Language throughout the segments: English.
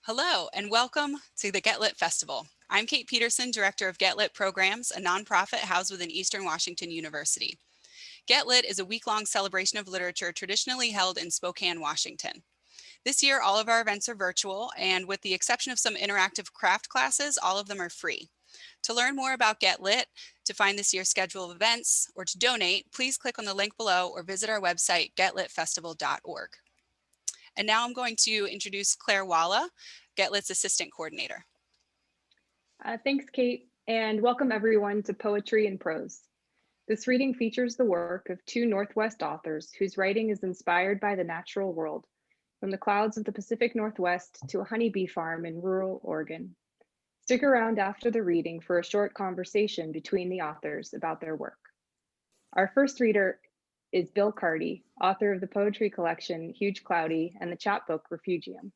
Hello and welcome to the Get Lit Festival. I'm Kate Peterson, Director of Get Lit Programs, a nonprofit housed within Eastern Washington University. Get Lit is a week-long celebration of literature traditionally held in Spokane, Washington. This year, all of our events are virtual, and with the exception of some interactive craft classes, all of them are free. To learn more about Get Lit, to find this year's schedule of events, or to donate, please click on the link below or visit our website, getlitfestival.org. And now I'm going to introduce Claire Walla, Get Lit's Assistant Coordinator. Thanks, Kate, and welcome everyone to Poetry and Prose. This reading features the work of two Northwest authors whose writing is inspired by the natural world, from the clouds of the Pacific Northwest to a honeybee farm in rural Oregon. Stick around after the reading for a short conversation between the authors about their work. Our first reader is Bill Carty, author of the poetry collection Huge Cloudy and the chapbook Refugium.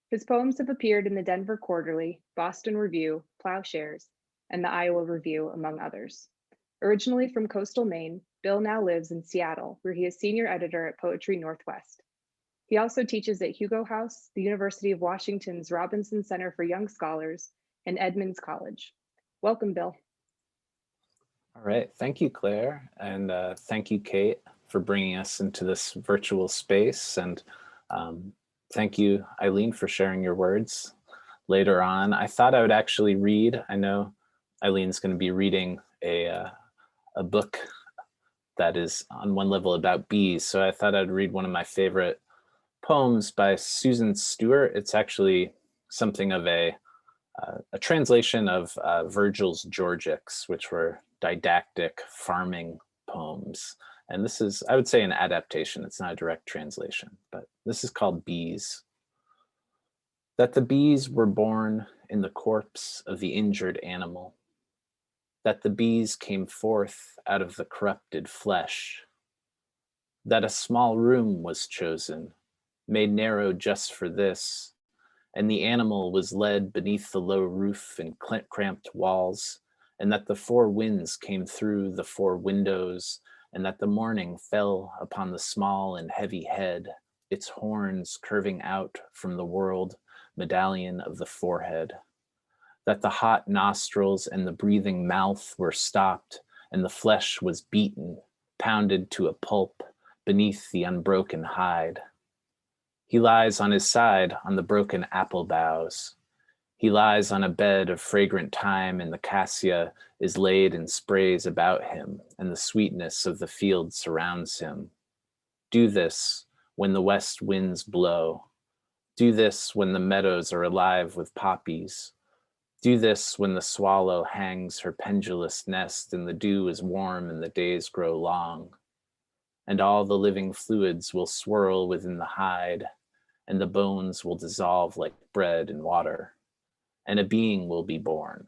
His poems have appeared in the Denver Quarterly, Boston Review, Plowshares, and the Iowa Review, among others. Originally from coastal Maine, Bill now lives in Seattle, where he is senior editor at Poetry Northwest. He also teaches at Hugo House, the University of Washington's Robinson Center for Young Scholars, and Edmonds College. Welcome, Bill. All right, thank you, Claire, and thank you, Kate, for bringing us into this virtual space, and thank you, Eileen, for sharing your words later on. I thought I would actually read, I know Eileen's going to be reading a book that is on one level about bees, so I thought I'd read one of my favorite poems by Susan Stewart. It's actually something of a translation of Virgil's Georgics, which were didactic farming poems. And this is, I would say, an adaptation. It's not a direct translation, but this is called Bees. That the bees were born in the corpse of the injured animal. That the bees came forth out of the corrupted flesh. That a small room was chosen, made narrow just for this, and the animal was led beneath the low roof and cramped walls, and that the four winds came through the four windows, and that the morning fell upon the small and heavy head, its horns curving out from the world medallion of the forehead. That the hot nostrils and the breathing mouth were stopped, and the flesh was beaten, pounded to a pulp beneath the unbroken hide. He lies on his side on the broken apple boughs. He lies on a bed of fragrant thyme, and the cassia is laid in sprays about him, and the sweetness of the field surrounds him. Do this when the west winds blow. Do this when the meadows are alive with poppies. Do this when the swallow hangs her pendulous nest, and the dew is warm and the days grow long. And all the living fluids will swirl within the hide, and the bones will dissolve like bread in water. And a being will be born,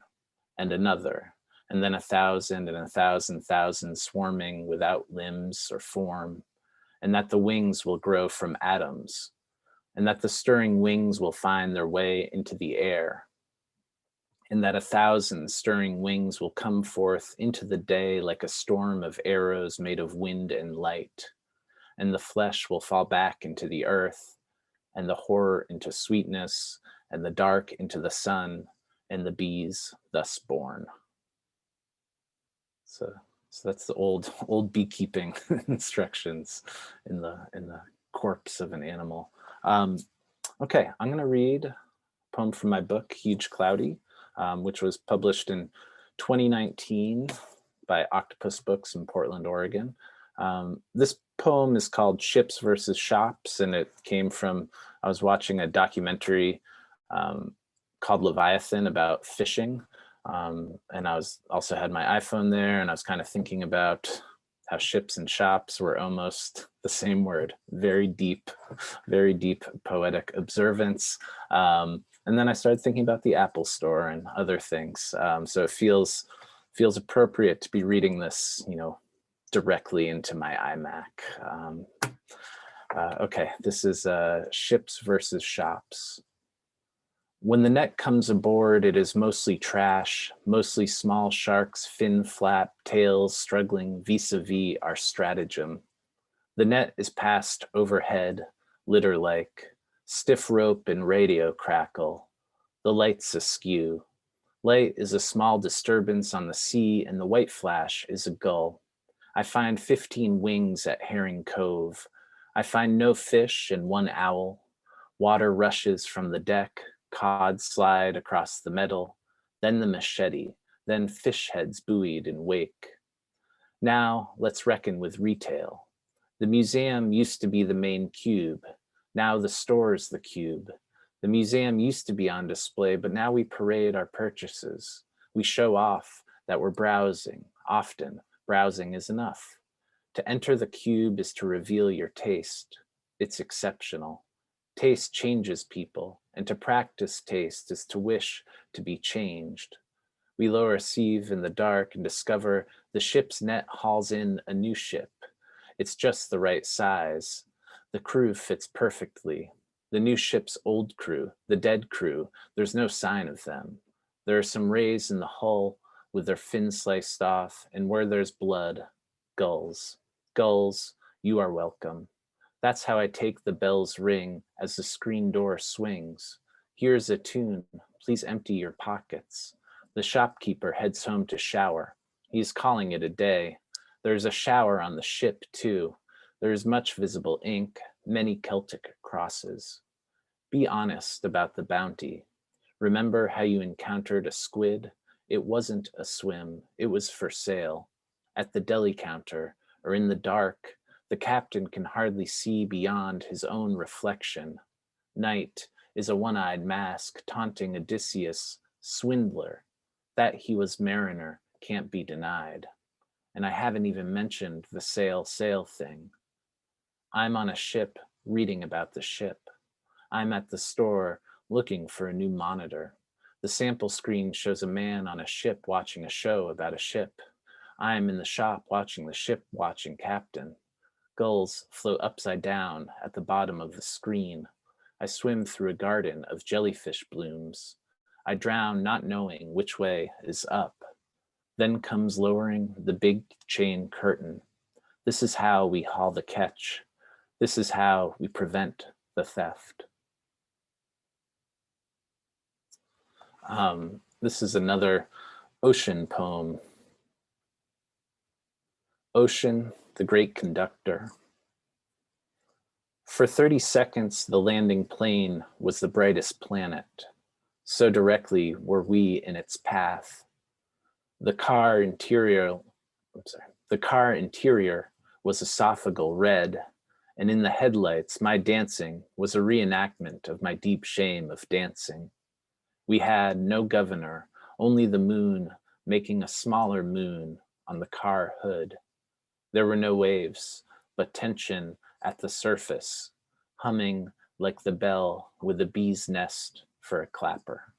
and another, and then 1,000 and 1,000 swarming without limbs or form, and that the wings will grow from atoms, and that the stirring wings will find their way into the air, and that 1,000 stirring wings will come forth into the day like a storm of arrows made of wind and light, and the flesh will fall back into the earth, and the horror into sweetness, and the dark into the sun, and the bees thus born. So that's the old beekeeping instructions in the corpse of an animal. Okay, I'm gonna read a poem from my book, Huge Cloudy, which was published in 2019 by Octopus Books in Portland, Oregon. This poem is called Ships versus Shops, and it came from, I was watching a documentary called Leviathan about fishing. And I was also had my iPhone there, and I was kind of thinking about how ships and shops were almost the same word. Very deep poetic observance. And then I started thinking about the Apple Store and other things. So it feels appropriate to be reading this, directly into my iMac. Okay, this is Ships versus Shops. When the net comes aboard, it is mostly trash, mostly small sharks, fin flap, tails struggling vis-a-vis our stratagem. The net is passed overhead, litter-like, Stiff rope and radio crackle. The lights askew. Light is a small disturbance on the sea, and the white flash is a gull. I find 15 wings at Herring Cove. I find no fish and one owl. Water rushes from the deck, cod slide across the metal, then the machete, then fish heads buoyed in wake. Now let's reckon with retail. The museum used to be the main cube. Now the store's the cube. The museum used to be on display, but now we parade our purchases. We show off that we're browsing. Often, browsing is enough. To enter the cube is to reveal your taste. It's exceptional. Taste changes people, and to practice taste is to wish to be changed. We lower sieve in the dark and discover the ship's net hauls in a new ship. It's just the right size. The crew fits perfectly. The new ship's old crew, the dead crew, there's no sign of them. There are some rays in the hull with their fins sliced off, and where there's blood, gulls. Gulls, you are welcome. That's how I take the bell's ring as the screen door swings. Here's a tune, please empty your pockets. The shopkeeper heads home to shower. He's calling it a day. There's a shower on the ship too. There is much visible ink, many Celtic crosses. Be honest about the bounty. Remember how you encountered a squid? It wasn't a swim, it was for sale. At the deli counter or in the dark, the captain can hardly see beyond his own reflection. Night is a one-eyed mask taunting Odysseus, swindler. That he was mariner can't be denied. And I haven't even mentioned the sail thing. I'm on a ship reading about the ship. I'm at the store looking for a new monitor. The sample screen shows a man on a ship watching a show about a ship. I'm in the shop watching the ship watching captain. Gulls float upside down at the bottom of the screen. I swim through a garden of jellyfish blooms. I drown not knowing which way is up. Then comes lowering the big chain curtain. This is how we haul the catch. This is how we prevent the theft. This is another ocean poem. Ocean, the great conductor. For 30 seconds, the landing plane was the brightest planet. So directly were we in its path. The car interior was esophageal red, and in the headlights, my dancing was a reenactment of my deep shame of dancing. We had no governor, only the moon making a smaller moon on the car hood. There were no waves, but tension at the surface, humming like the bell with a bee's nest for a clapper.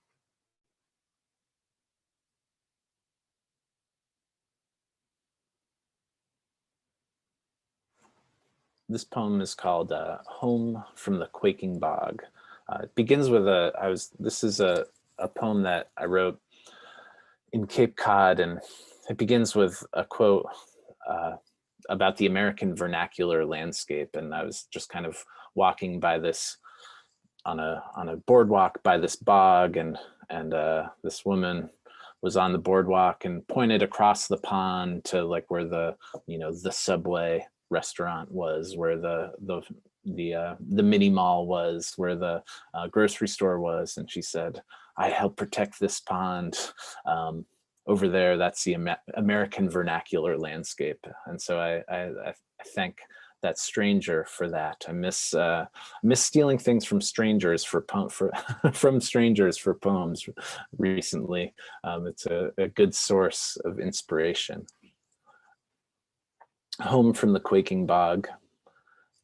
This poem is called Home from the Quaking Bog. It begins with this is a poem that I wrote in Cape Cod, and it begins with a quote about the American vernacular landscape. And I was just kind of walking by this on a boardwalk by this bog, and this woman was on the boardwalk and pointed across the pond to like where the Subway restaurant was, where the mini mall was, where the grocery store was, and she said, "I help protect this pond. Over there, that's the American vernacular landscape." And so I thank that stranger for that. I miss stealing things from strangers from strangers for poems recently. It's a good source of inspiration. Home from the Quaking Bog,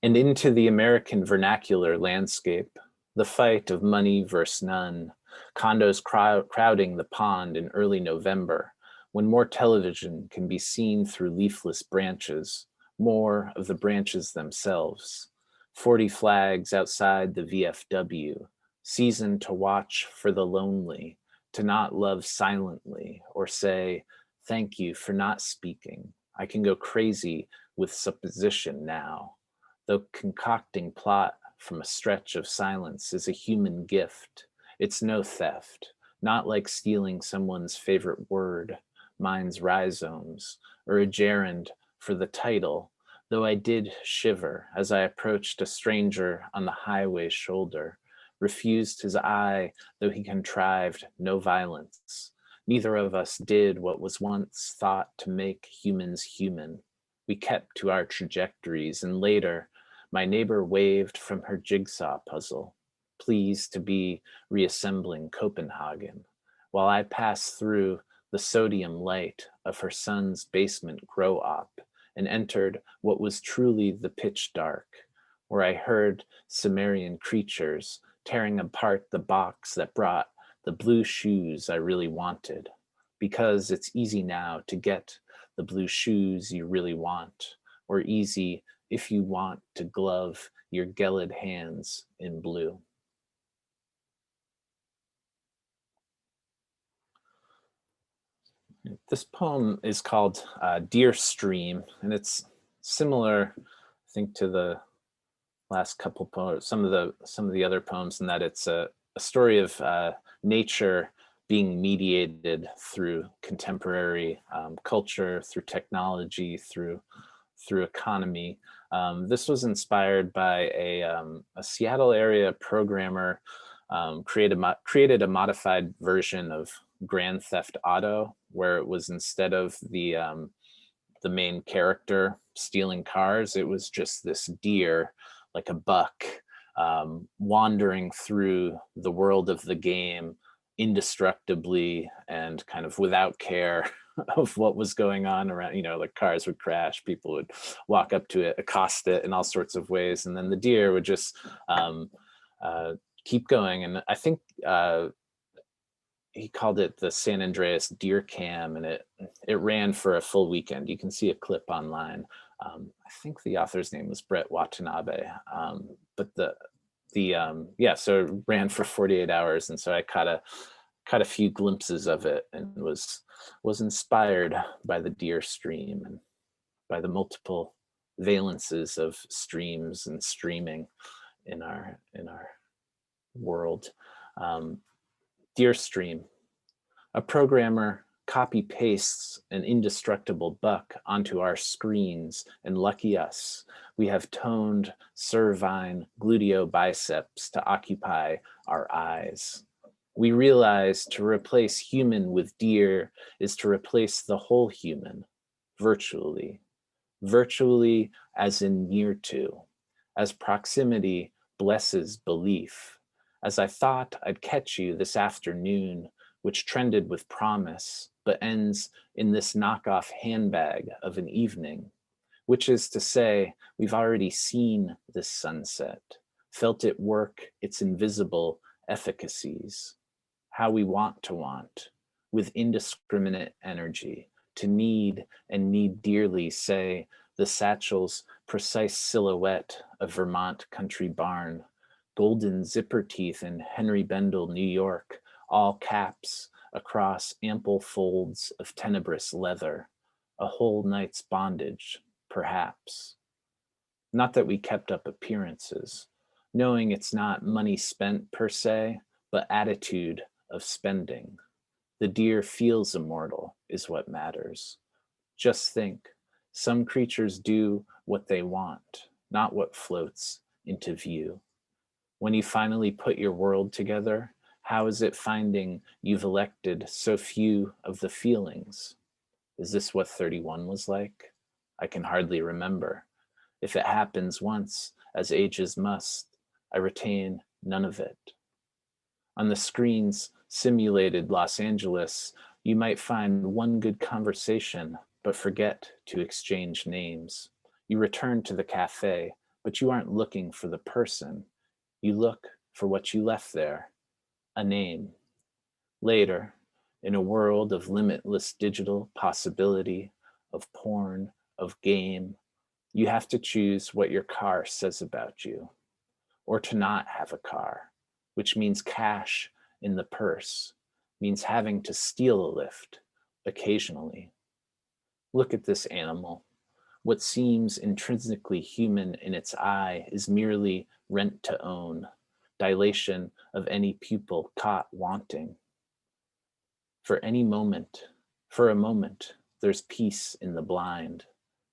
and into the American vernacular landscape, the fight of money versus none, condos crowding the pond in early November, when more television can be seen through leafless branches, more of the branches themselves. 40 flags outside the VFW, season to watch for the lonely, to not love silently or say, "Thank you for not speaking. I can go crazy with supposition now." Though concocting plot from a stretch of silence is a human gift. It's no theft, not like stealing someone's favorite word, mine's rhizomes, or a gerund for the title, though I did shiver as I approached a stranger on the highway shoulder, refused his eye, though he contrived no violence. Neither of us did what was once thought to make humans human. We kept to our trajectories, and later, my neighbor waved from her jigsaw puzzle, pleased to be reassembling Copenhagen, while I passed through the sodium light of her son's basement grow-op and entered what was truly the pitch dark, where I heard Cimmerian creatures tearing apart the box that brought the blue shoes I really wanted, because it's easy now to get the blue shoes you really want, or easy if you want to glove your gelid hands in blue. This poem is called Deer Stream, and it's similar, I think, to the last couple poems, some of the other poems, in that it's a story of nature being mediated through contemporary culture, through technology, through economy. This was inspired by a Seattle area programmer created a modified version of Grand Theft Auto, where it was, instead of the main character stealing cars, it was just this deer, like a buck, wandering through the world of the game indestructibly and kind of without care of what was going on around. Like, cars would crash, people would walk up to it, accost it in all sorts of ways, and then the deer would just keep going. And I think he called it the San Andreas Deer Cam, and it ran for a full weekend. You can see a clip online. I think the author's name was Brett Watanabe, but so it ran for 48 hours, and so I caught a few glimpses of it, and was inspired by the deer stream and by the multiple valences of streams and streaming in our world. Deer stream. A programmer copy pastes an indestructible buck onto our screens, and lucky us, we have toned cervine gluteo biceps to occupy our eyes. We realize to replace human with deer is to replace the whole human, virtually as in near to, as proximity blesses belief. As I thought I'd catch you this afternoon, which trended with promise, but ends in this knockoff handbag of an evening, which is to say, we've already seen this sunset, felt it work its invisible efficacies, how we want, with indiscriminate energy, to need and need dearly, say, the satchel's precise silhouette of Vermont country barn, golden zipper teeth in Henry Bendel, New York, all caps across ample folds of tenebrous leather, a whole night's bondage, perhaps. Not that we kept up appearances, knowing it's not money spent per se, but attitude of spending. The deer feels immortal is what matters. Just think, some creatures do what they want, not what floats into view. When you finally put your world together, how is it finding you've elected so few of the feelings? Is this what 31 was like? I can hardly remember. If it happens once, as ages must, I retain none of it. On the screen's simulated Los Angeles, you might find one good conversation, but forget to exchange names. You return to the cafe, but you aren't looking for the person. You look for what you left there, a name. Later, in a world of limitless digital possibility, of porn, of game, you have to choose what your car says about you, or to not have a car, which means cash in the purse, means having to steal a lift occasionally. Look at this animal. What seems intrinsically human in its eye is merely rent to own, dilation of any pupil caught wanting. For a moment, there's peace in the blind.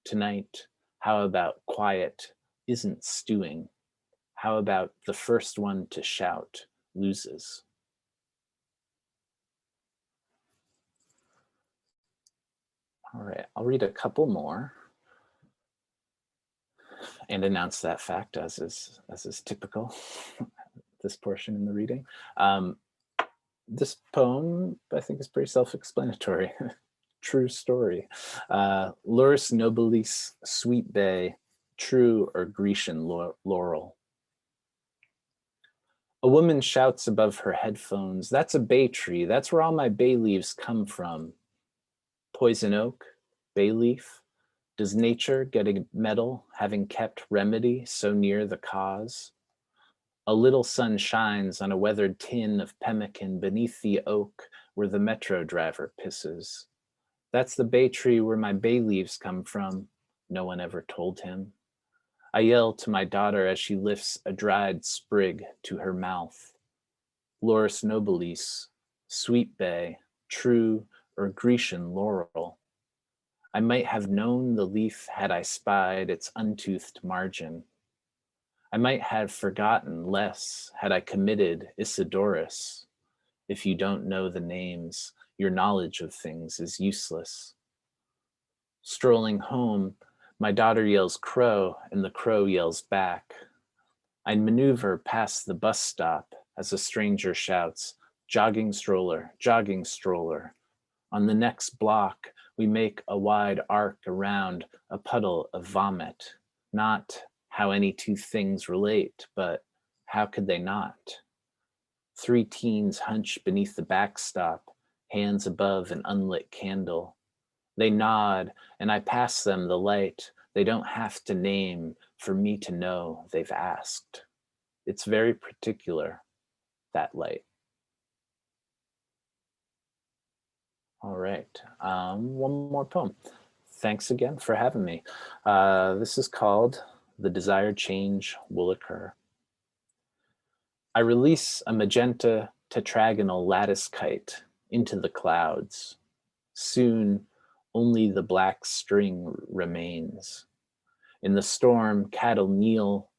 Tonight, how about quiet isn't stewing? How about the first one to shout loses? All right, I'll read a couple more and announce that fact as is typical this portion in the reading. This poem, I think, is pretty self-explanatory. True story. Luris nobilis, sweet bay, true or Grecian laurel. A woman shouts above her headphones, that's a bay tree, that's where all my bay leaves come from. Poison oak, bay leaf. Does nature get a medal having kept remedy so near the cause? A little sun shines on a weathered tin of pemmican beneath the oak where the metro driver pisses. That's the bay tree where my bay leaves come from, no one ever told him. I yell to my daughter as she lifts a dried sprig to her mouth. Laurus nobilis, sweet bay, true or Grecian laurel. I might have known the leaf had I spied its untoothed margin. I might have forgotten less had I committed Isidorus. If you don't know the names, your knowledge of things is useless. Strolling home, my daughter yells crow and the crow yells back. I maneuver past the bus stop as a stranger shouts, jogging stroller, jogging stroller. On the next block, we make a wide arc around a puddle of vomit. Not how any two things relate, but how could they not? 3 teens hunch beneath the backstop, hands above an unlit candle. They nod, and I pass them the light they don't have to name for me to know they've asked. It's very particular, that light. All right, one more poem. Thanks again for having me. This is called The Desired Change Will Occur. I release a magenta tetragonal lattice kite into the clouds. Soon, only the black string remains. In the storm, cattle kneel,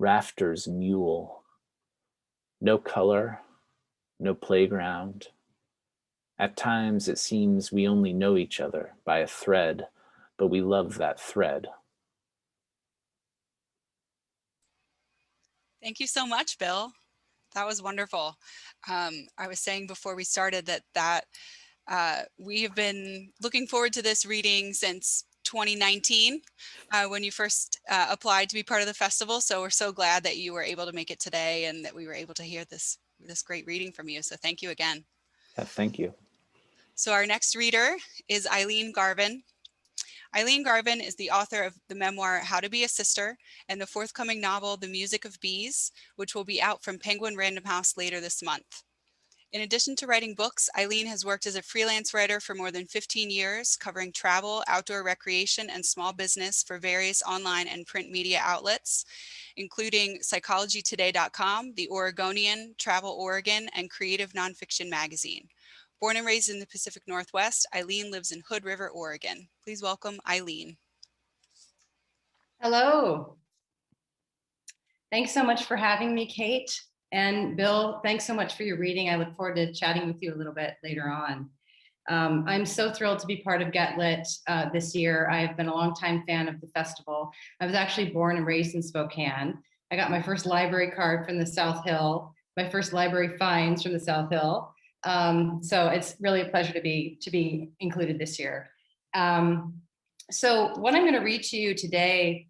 rafters mule. No color, no playground. At times, it seems we only know each other by a thread, but we love that thread. Thank you so much, Bill. That was wonderful. I was saying before we started that we have been looking forward to this reading since 2019 when you first applied to be part of the festival. So we're so glad that you were able to make it today and that we were able to hear this great reading from you. So thank you again. Yeah, thank you. So our next reader is Eileen Garvin. Eileen Garvin is the author of the memoir How to Be a Sister and the forthcoming novel The Music of Bees, which will be out from Penguin Random House later this month. In addition to writing books, Eileen has worked as a freelance writer for more than 15 years, covering travel, outdoor recreation, and small business for various online and print media outlets, including psychologytoday.com, The Oregonian, Travel Oregon, and Creative Nonfiction Magazine. Born and raised in the Pacific Northwest, Eileen lives in Hood River, Oregon. Please welcome Eileen. Hello. Thanks so much for having me, Kate. And Bill, thanks so much for your reading. I look forward to chatting with you a little bit later on. I'm so thrilled to be part of Get Lit this year. I have been a longtime fan of the festival. I was actually born and raised in Spokane. I got my first library card from the South Hill, my first library finds from the South Hill. So it's really a pleasure to be included this year. So what I'm going to read to you today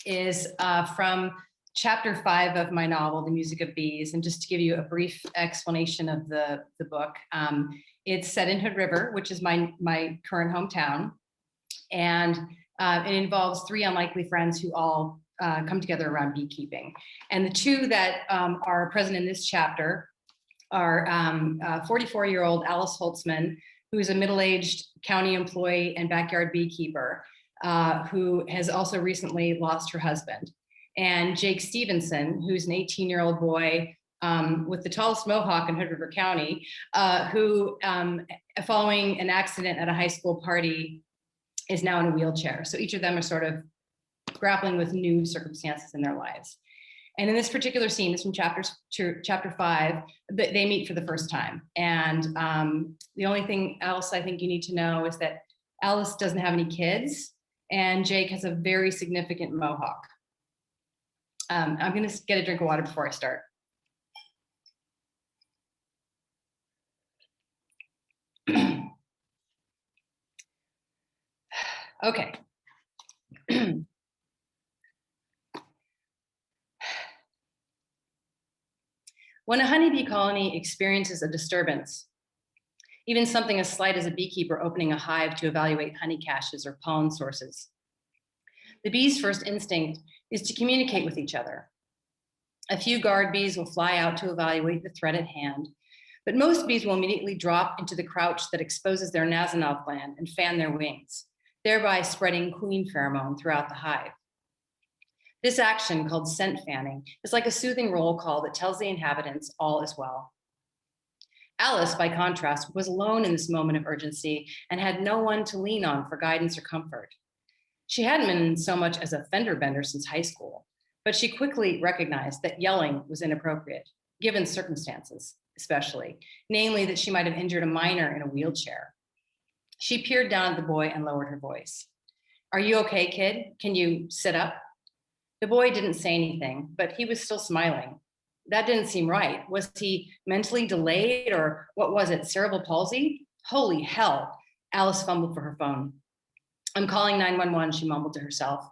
is from chapter 5 of my novel, The Music of Bees. And just to give you a brief explanation of the book, it's set in Hood River, which is my current hometown. And it involves 3 unlikely friends who all come together around beekeeping. And the 2 that are present in this chapter are 44-year-old Alice Holtzman, who is a middle-aged county employee and backyard beekeeper, who has also recently lost her husband. and Jake Stevenson, who's an 18-year-old boy with the tallest mohawk in Hood River County, who, following an accident at a high school party, is now in a wheelchair. So each of them are sort of grappling with new circumstances in their lives. And in this particular scene, it's from chapter 5, they meet for the first time. And the only thing else I think you need to know is that Alice doesn't have any kids, and Jake has a very significant mohawk. I'm gonna get a drink of water before I start. Okay. When a honeybee colony experiences a disturbance, even something as slight as a beekeeper opening a hive to evaluate honey caches or pollen sources, the bee's first instinct is to communicate with each other. A few guard bees will fly out to evaluate the threat at hand, but most bees will immediately drop into the crouch that exposes their Nasanov gland and fan their wings, thereby spreading queen pheromone throughout the hive. This action, called scent fanning, is like a soothing roll call that tells the inhabitants all is well. Alice, by contrast, was alone in this moment of urgency and had no one to lean on for guidance or comfort. She hadn't been so much as a fender bender since high school, but she quickly recognized that yelling was inappropriate, given circumstances, especially, namely that she might have injured a minor in a wheelchair. She peered down at the boy and lowered her voice. "Are you okay, kid? Can you sit up?" The boy didn't say anything, but he was still smiling. That didn't seem right. Was he mentally delayed, or what was it, cerebral palsy? Holy hell. Alice fumbled for her phone. "I'm calling 911, she mumbled to herself.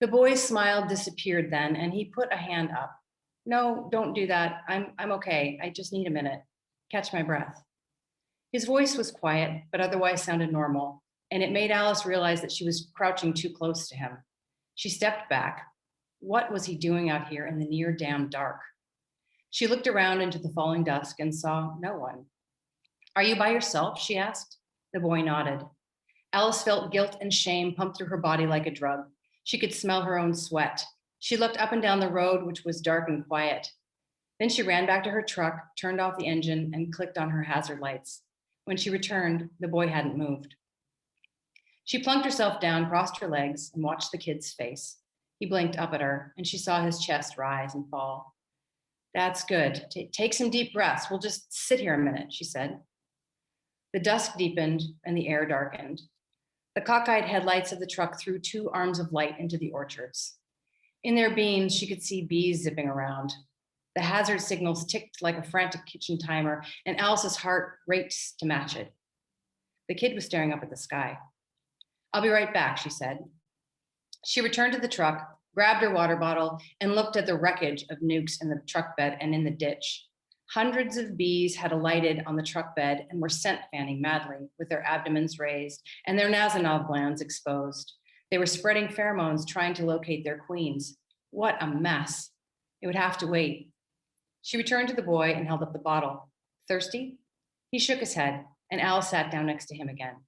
The boy's smile disappeared then, and he put a hand up. "No, don't do that. I'm okay. I just need a minute. Catch my breath." His voice was quiet, but otherwise sounded normal, and it made Alice realize that she was crouching too close to him. She stepped back. What was he doing out here in the near damn dark? She looked around into the falling dusk and saw no one. "Are you by yourself?" she asked. The boy nodded. Alice felt guilt and shame pump through her body like a drug. She could smell her own sweat. She looked up and down the road, which was dark and quiet. Then she ran back to her truck, turned off the engine, and clicked on her hazard lights. When she returned, the boy hadn't moved. She plunked herself down, crossed her legs, and watched the kid's face. He blinked up at her, and she saw his chest rise and fall. "That's good. Take some deep breaths. We'll just sit here a minute," she said. The dusk deepened and the air darkened. The cockeyed headlights of the truck threw 2 arms of light into the orchards. In their beams, she could see bees zipping around. The hazard signals ticked like a frantic kitchen timer, and Alice's heart raced to match it. The kid was staring up at the sky. "I'll be right back," she said. She returned to the truck, grabbed her water bottle, and looked at the wreckage of nukes in the truck bed and in the ditch. Hundreds of bees had alighted on the truck bed and were scent fanning madly, with their abdomens raised and their Nasanov glands exposed. They were spreading pheromones, trying to locate their queens. What a mess. It would have to wait. She returned to the boy and held up the bottle. "Thirsty?" He shook his head, and Alice sat down next to him again.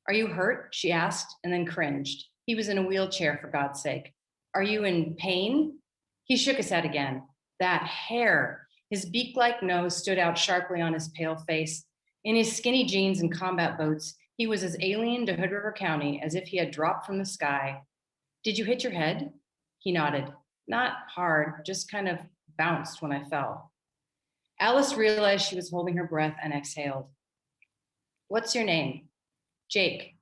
"Are you hurt?" she asked, and then cringed. He was in a wheelchair, for God's sake. "Are you in pain?" He shook his head again. That hair. His beak-like nose stood out sharply on his pale face. In his skinny jeans and combat boots, he was as alien to Hood River County as if he had dropped from the sky. "Did you hit your head?" He nodded. "Not hard, just kind of bounced when I fell." Alice realized she was holding her breath and exhaled. "What's your name?" "Jake."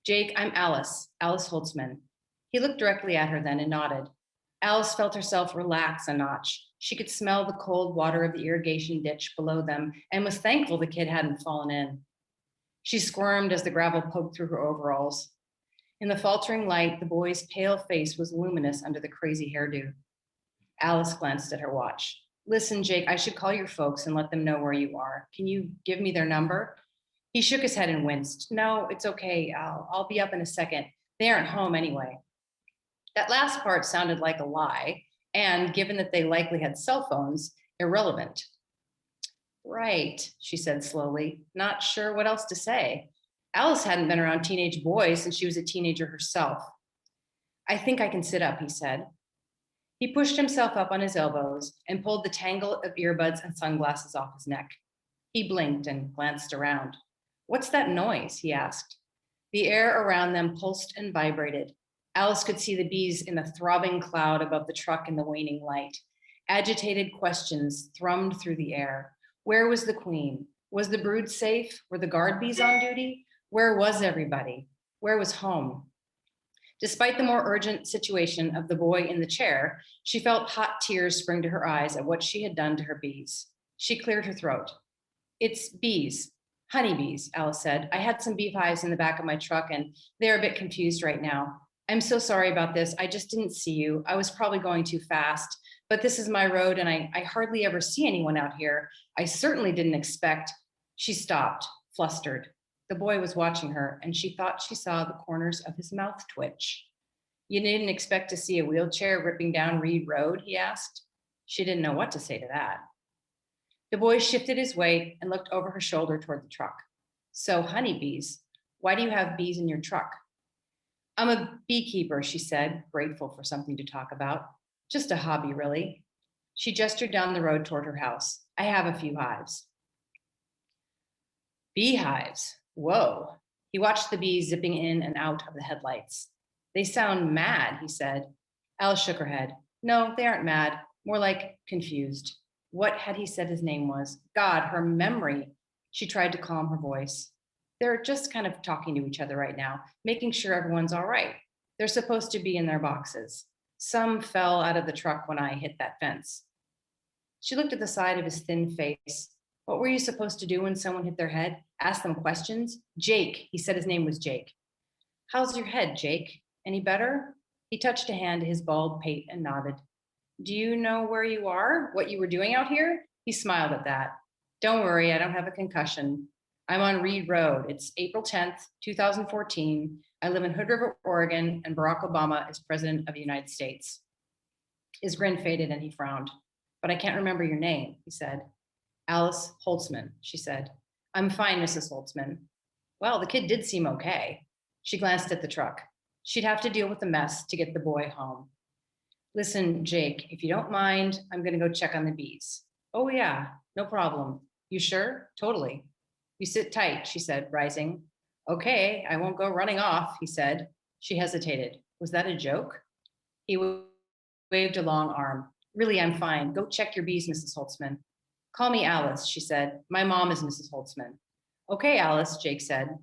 "Jake, I'm Alice Holtzman." He looked directly at her then and nodded. Alice felt herself relax a notch. She could smell the cold water of the irrigation ditch below them and was thankful the kid hadn't fallen in. She squirmed as the gravel poked through her overalls. In the faltering light, the boy's pale face was luminous under the crazy hairdo. Alice glanced at her watch. "Listen, Jake, I should call your folks and let them know where you are. Can you give me their number?" He shook his head and winced. "No, it's okay. I'll be up in a second. They aren't home anyway." That last part sounded like a lie, and given that they likely had cell phones, irrelevant. "Right," she said slowly, not sure what else to say. Alice hadn't been around teenage boys since she was a teenager herself. "I think I can sit up," he said. He pushed himself up on his elbows and pulled the tangle of earbuds and sunglasses off his neck. He blinked and glanced around. "What's that noise?" he asked. The air around them pulsed and vibrated. Alice could see the bees in a throbbing cloud above the truck in the waning light. Agitated questions thrummed through the air. Where was the queen? Was the brood safe? Were the guard bees on duty? Where was everybody? Where was home? Despite the more urgent situation of the boy in the chair, she felt hot tears spring to her eyes at what she had done to her bees. She cleared her throat. "It's bees, honeybees," Alice said. "I had some beehives in the back of my truck and they're a bit confused right now. I'm so sorry about this. I just didn't see you. I was probably going too fast, but this is my road and I hardly ever see anyone out here. I certainly didn't expect." She stopped, flustered. The boy was watching her and she thought she saw the corners of his mouth twitch. "You didn't expect to see a wheelchair ripping down Reed Road?" he asked. She didn't know what to say to that. The boy shifted his weight and looked over her shoulder toward the truck. "So, honeybees, why do you have bees in your truck?" "I'm a beekeeper," she said, grateful for something to talk about. "Just a hobby, really." She gestured down the road toward her house. "I have a few hives." Beehives. Whoa. He watched the bees zipping in and out of the headlights. "They sound mad," he said. Alice shook her head. "No, they aren't mad. More like confused." What had he said his name was? God, her memory. She tried to calm her voice. "They're just kind of talking to each other right now, making sure everyone's all right. They're supposed to be in their boxes. Some fell out of the truck when I hit that fence." She looked at the side of his thin face. "What were you supposed to do when someone hit their head? Ask them questions?" "Jake," he said his name was Jake. "How's your head, Jake? Any better?" He touched a hand to his bald pate and nodded. "Do you know where you are? What you were doing out here?" He smiled at that. "Don't worry, I don't have a concussion. I'm on Reed Road. It's April 10th, 2014. I live in Hood River, Oregon, and Barack Obama is president of the United States." His grin faded and he frowned. "But I can't remember your name," he said. "Alice Holtzman," she said. "I'm fine, Mrs. Holtzman." Well, the kid did seem okay. She glanced at the truck. She'd have to deal with the mess to get the boy home. "Listen, Jake, if you don't mind, I'm going to go check on the bees." "Oh, yeah, no problem." "You sure?" "Totally." "You sit tight," she said, rising. "Okay, I won't go running off," he said. She hesitated. Was that a joke? He waved a long arm. "Really, I'm fine. Go check your bees, Mrs. Holtzman." "Call me Alice," she said. "My mom is Mrs. Holtzman." "Okay, Alice," Jake said.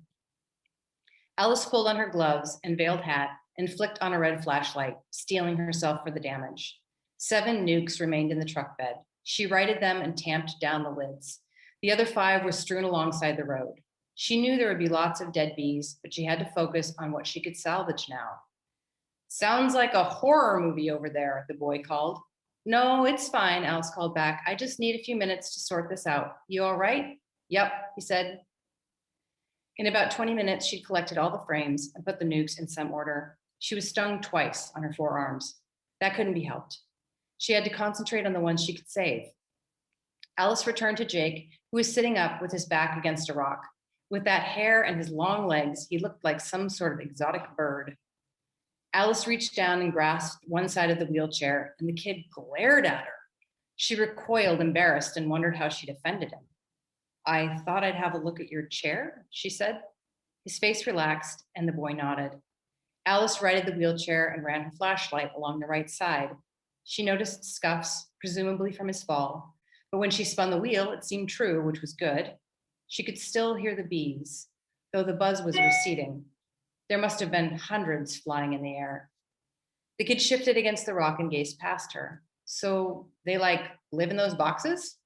Alice pulled on her gloves and veiled hat and flicked on a red flashlight, steeling herself for the damage. 7 nukes remained in the truck bed. She righted them and tamped down the lids. The other 5 were strewn alongside the road. She knew there would be lots of dead bees, but she had to focus on what she could salvage now. "Sounds like a horror movie over there," the boy called. "No, it's fine," Alice called back. "I just need a few minutes to sort this out. You all right?" "Yep," he said. In about 20 minutes, she'd collected all the frames and put the nukes in some order. She was stung twice on her forearms. That couldn't be helped. She had to concentrate on the ones she could save. Alice returned to Jake, who was sitting up with his back against a rock. With that hair and his long legs, he looked like some sort of exotic bird. Alice reached down and grasped one side of the wheelchair, and the kid glared at her. She recoiled, embarrassed, and wondered how she'd offended him. "I thought I'd have a look at your chair," she said. His face relaxed, and the boy nodded. Alice righted the wheelchair and ran her flashlight along the right side. She noticed scuffs, presumably from his fall, but when she spun the wheel, it seemed true, which was good. She could still hear the bees, though the buzz was receding. There must have been hundreds flying in the air. The kid shifted against the rock and gazed past her. "So they live in those boxes?"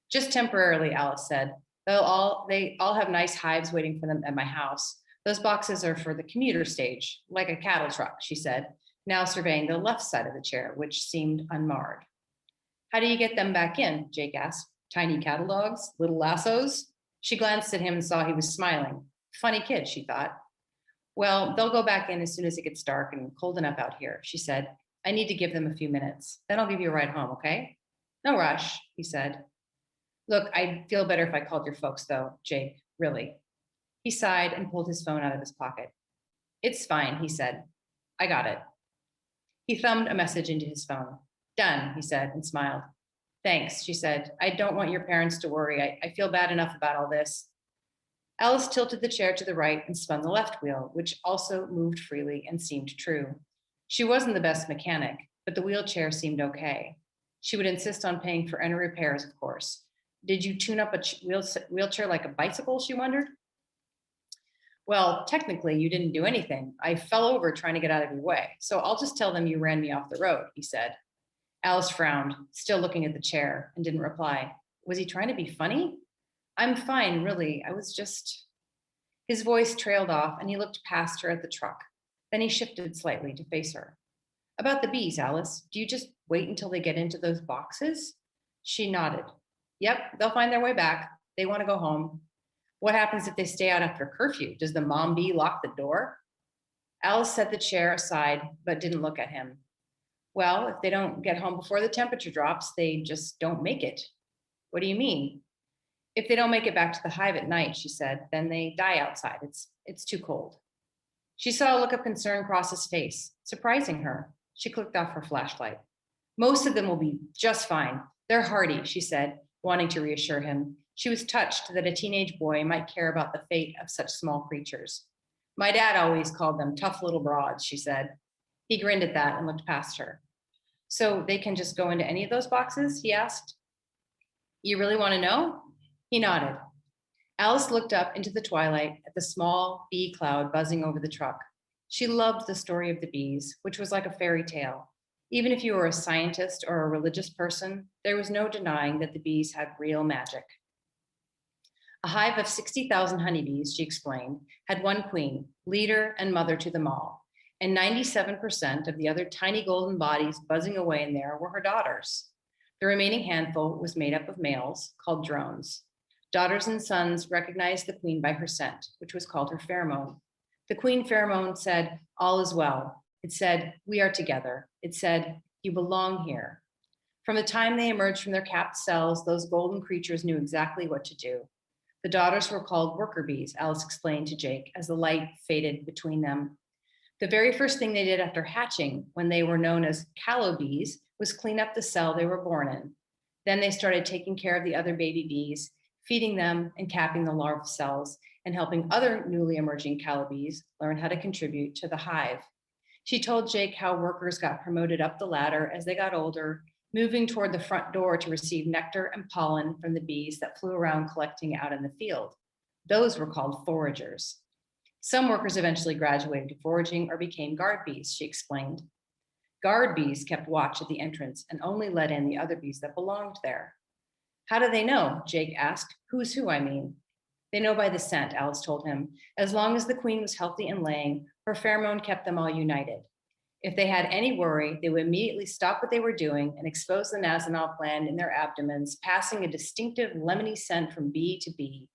"Just temporarily," Alice said. They all have nice hives waiting for them at my house. Those boxes are for the commuter stage, like a cattle truck," she said, now surveying the left side of the chair, which seemed unmarred. "How do you get them back in?" Jake asked. "Tiny cattle dogs, little lassos?" She glanced at him and saw he was smiling. Funny kid, she thought. "Well, they'll go back in as soon as it gets dark and cold enough out here," she said. "I need to give them a few minutes. Then I'll give you a ride home, okay?" "No rush," he said. "Look, I'd feel better if I called your folks, though, Jake, really." He sighed and pulled his phone out of his pocket. "It's fine," he said. "I got it." He thumbed a message into his phone. Done, he said and smiled. Thanks, she said. I don't want your parents to worry. I feel bad enough about all this. Alice tilted the chair to the right and spun the left wheel, which also moved freely and seemed true. She wasn't the best mechanic, but the wheelchair seemed okay. She would insist on paying for any repairs, of course. Did you tune up a wheelchair like a bicycle, she wondered? Well, technically, you didn't do anything. I fell over trying to get out of your way, so I'll just tell them you ran me off the road, he said. Alice frowned, still looking at the chair, and didn't reply. Was he trying to be funny? I'm fine, really. I was just... His voice trailed off, and he looked past her at the truck. Then he shifted slightly to face her. About the bees, Alice, do you just wait until they get into those boxes? She nodded. Yep, they'll find their way back. They want to go home. What happens if they stay out after curfew? Does the mom bee lock the door? Alice set the chair aside, but didn't look at him. Well, if they don't get home before the temperature drops, they just don't make it. What do you mean? If they don't make it back to the hive at night, she said, then they die outside. It's too cold. She saw a look of concern cross his face, surprising her. She clicked off her flashlight. Most of them will be just fine. They're hardy, she said, wanting to reassure him. She was touched that a teenage boy might care about the fate of such small creatures. My dad always called them tough little broads, she said. He grinned at that and looked past her. So they can just go into any of those boxes, he asked. You really want to know? He nodded. Alice looked up into the twilight at the small bee cloud buzzing over the truck. She loved the story of the bees, which was like a fairy tale. Even if you were a scientist or a religious person, there was no denying that the bees had real magic. A hive of 60,000 honeybees, she explained, had one queen, leader and mother to them all, and 97% of the other tiny golden bodies buzzing away in there were her daughters. The remaining handful was made up of males, called drones. Daughters and sons recognized the queen by her scent, which was called her pheromone. The queen pheromone said, all is well. It said, we are together. It said, you belong here. From the time they emerged from their capped cells, those golden creatures knew exactly what to do. The daughters were called worker bees, Alice explained to Jake as the light faded between them. The very first thing they did after hatching, when they were known as callow bees, was clean up the cell they were born in. Then they started taking care of the other baby bees, feeding them and capping the larval cells, and helping other newly emerging callow bees learn how to contribute to the hive. She told Jake how workers got promoted up the ladder as they got older, moving toward the front door to receive nectar and pollen from the bees that flew around collecting out in the field. Those were called foragers. Some workers eventually graduated to foraging or became guard bees, she explained. Guard bees kept watch at the entrance and only let in the other bees that belonged there. How do they know? Jake asked. Who's who, I mean? They know by the scent, Alice told him. As long as the queen was healthy and laying, her pheromone kept them all united. If they had any worry, they would immediately stop what they were doing and expose the nasanol gland in their abdomens, passing a distinctive lemony scent from bee to bee.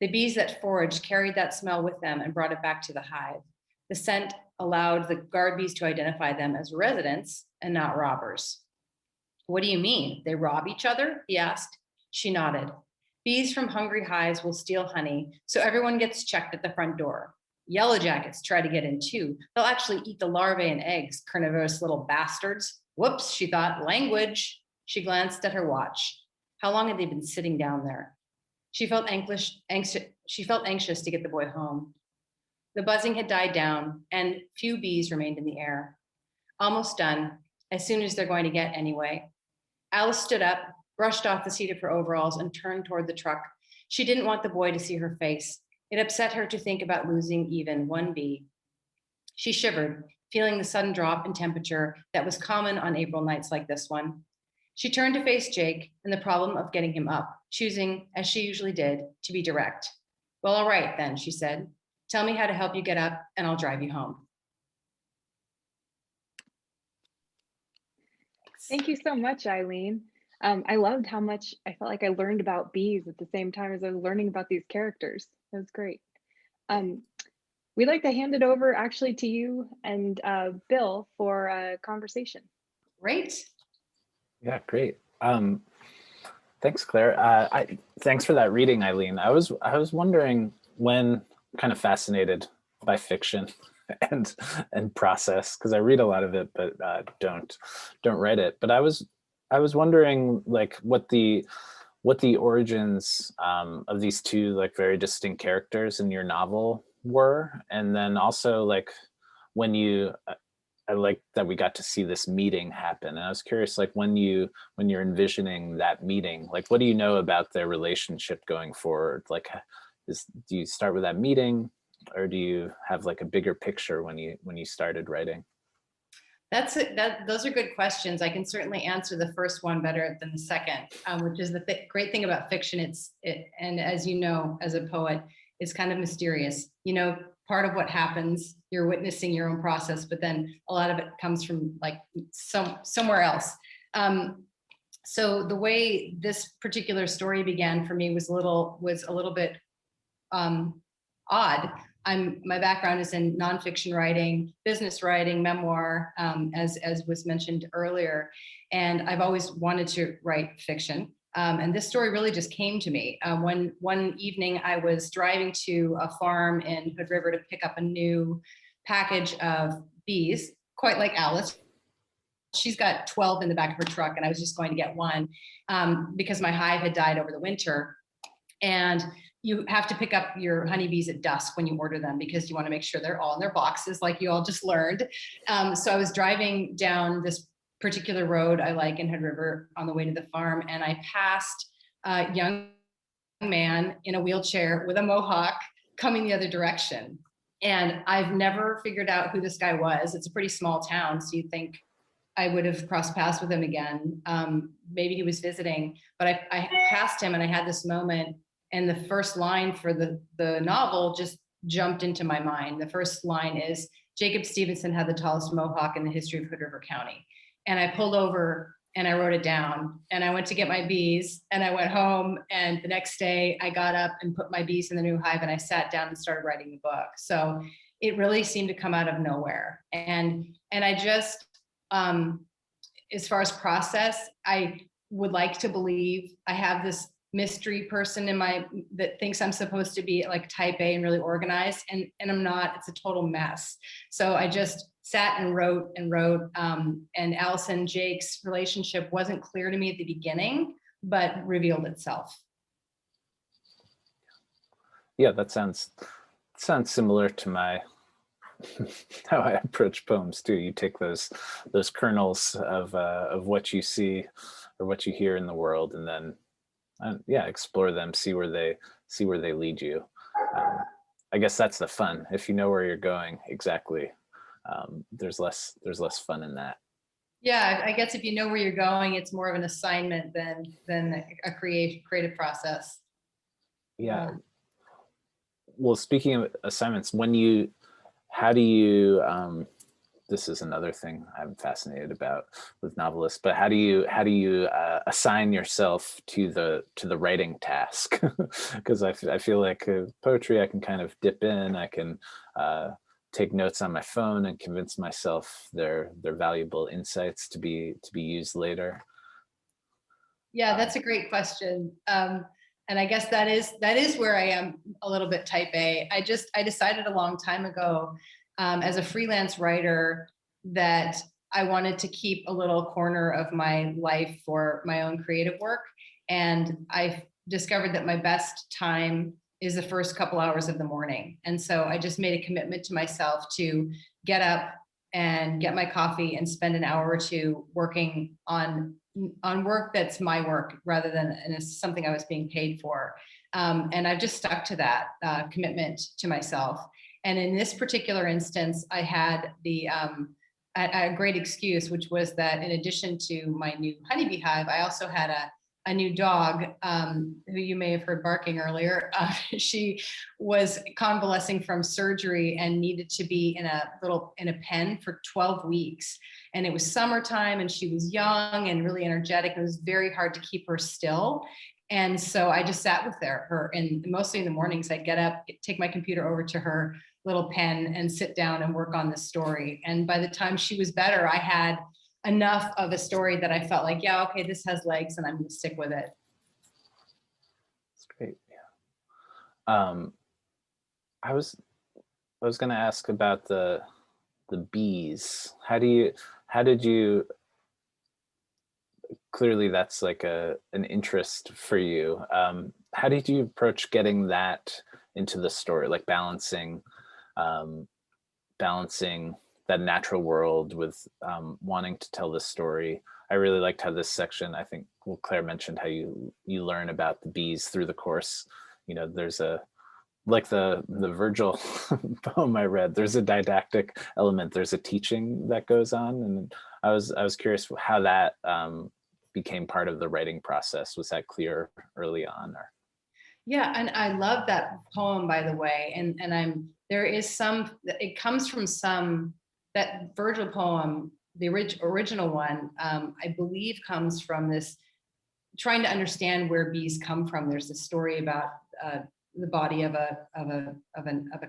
The bees that foraged carried that smell with them and brought it back to the hive. The scent allowed the guard bees to identify them as residents and not robbers. What do you mean? They rob each other? He asked. She nodded. Bees from hungry hives will steal honey, so everyone gets checked at the front door. Yellow jackets try to get in too. They'll actually eat the larvae and eggs, carnivorous little bastards. Whoops, she thought, language. She glanced at her watch. How long had they been sitting down there? She felt anxious to get the boy home. The buzzing had died down and few bees remained in the air. Almost done, as soon as they're going to get anyway. Alice stood up, brushed off the seat of her overalls and turned toward the truck. She didn't want the boy to see her face. It upset her to think about losing even one bee. She shivered, feeling the sudden drop in temperature that was common on April nights like this one. She turned to face Jake and the problem of getting him up, choosing, as she usually did, to be direct. Well, all right then, she said. Tell me how to help you get up and I'll drive you home. Thank you so much, Eileen. I loved how much I felt like I learned about bees at the same time as I was learning about these characters. That was great. We'd like to hand it over actually to you and Bill for a conversation. Great. Yeah, great. Thanks, Claire. Thanks for that reading, Eileen. I was wondering, when kind of fascinated by fiction and process, because I read a lot of it, but don't write it. But I was wondering like what the origins of these two like very distinct characters in your novel were, and then also like when you I like that we got to see this meeting happen. And I was curious, like when you're envisioning that meeting, like what do you know about their relationship going forward? Like, do you start with that meeting, or do you have like a bigger picture when you started writing? That's it. Those are good questions. I can certainly answer the first one better than the second, which is the great thing about fiction. And as you know, as a poet, it's kind of mysterious. You know, part of what happens, you're witnessing your own process, but then a lot of it comes from like somewhere else. So the way this particular story began for me was a little bit odd. My background is in nonfiction writing, business writing, memoir, as was mentioned earlier, and I've always wanted to write fiction. And this story really just came to me. One evening I was driving to a farm in Hood River to pick up a new package of bees, quite like Alice. She's got 12 in the back of her truck, and I was just going to get one because my hive had died over the winter. And you have to pick up your honeybees at dusk when you order them, because you want to make sure they're all in their boxes, like you all just learned. So I was driving down this particular road I like in Hood River on the way to the farm, and I passed a young man in a wheelchair with a mohawk coming the other direction. And I've never figured out who this guy was. It's a pretty small town, so you'd think I would have crossed paths with him again. Maybe he was visiting, but I passed him and I had this moment. And the first line for the novel just jumped into my mind. The first line is, Jacob Stevenson had the tallest mohawk in the history of Hood River County. And I pulled over and I wrote it down, and I went to get my bees, and I went home, and the next day I got up and put my bees in the new hive, and I sat down and started writing the book. So it really seemed to come out of nowhere. And I just, as far as process, I would like to believe I have this mystery person in that thinks I'm supposed to be like type A and really organized, and I'm not. It's a total mess. So I just sat and wrote, and Allison Jake's relationship wasn't clear to me at the beginning, but revealed itself. Yeah, that sounds similar to my how I approach poems too. You take those kernels of what you see or what you hear in the world, and then yeah, explore them, see where they lead you. I guess that's the fun. If you know where you're going exactly, there's less fun in that. Yeah, I guess if you know where you're going, it's more of an assignment than a creative process. Yeah. Well, speaking of assignments, how do you this is another thing I'm fascinated about with novelists, but how do you assign yourself to the writing task? Because I feel like poetry, I can kind of dip in, I can take notes on my phone and convince myself they're valuable insights to be used later. Yeah, that's a great question. And I guess that is where I am a little bit type A. I decided a long time ago, as a freelance writer, that I wanted to keep a little corner of my life for my own creative work. And I discovered that my best time is the first couple hours of the morning. And so I just made a commitment to myself to get up and get my coffee and spend an hour or two working on work that's my work rather than something I was being paid for. And I've just stuck to that commitment to myself. And in this particular instance, I had a great excuse, which was that in addition to my new honeybee hive, I also had a new dog who you may have heard barking earlier. She was convalescing from surgery and needed to be in a pen for 12 weeks. And it was summertime, and she was young and really energetic. It was very hard to keep her still. And so I just sat with her, and mostly in the mornings, I'd get up, take my computer over to her little pen and sit down and work on the story. And by the time she was better, I had enough of a story that I felt like, yeah, okay, this has legs and I'm going to stick with it. That's great. Yeah. I was was going to ask about the bees. How did you, clearly that's like an interest for you. How did you approach getting that into the story, like um, balancing that natural world with wanting to tell the story? I really liked how this section, I think, well, Claire mentioned how you learn about the bees through the course. You know, there's like the Virgil poem I read, there's a didactic element, there's a teaching that goes on. And I was curious how that became part of the writing process. Was that clear early on? Or Yeah, and I love that poem, by the way. And there is some, it comes from some, that Virgil poem, the original one, I believe comes from this trying to understand where bees come from. There's a story about the body of a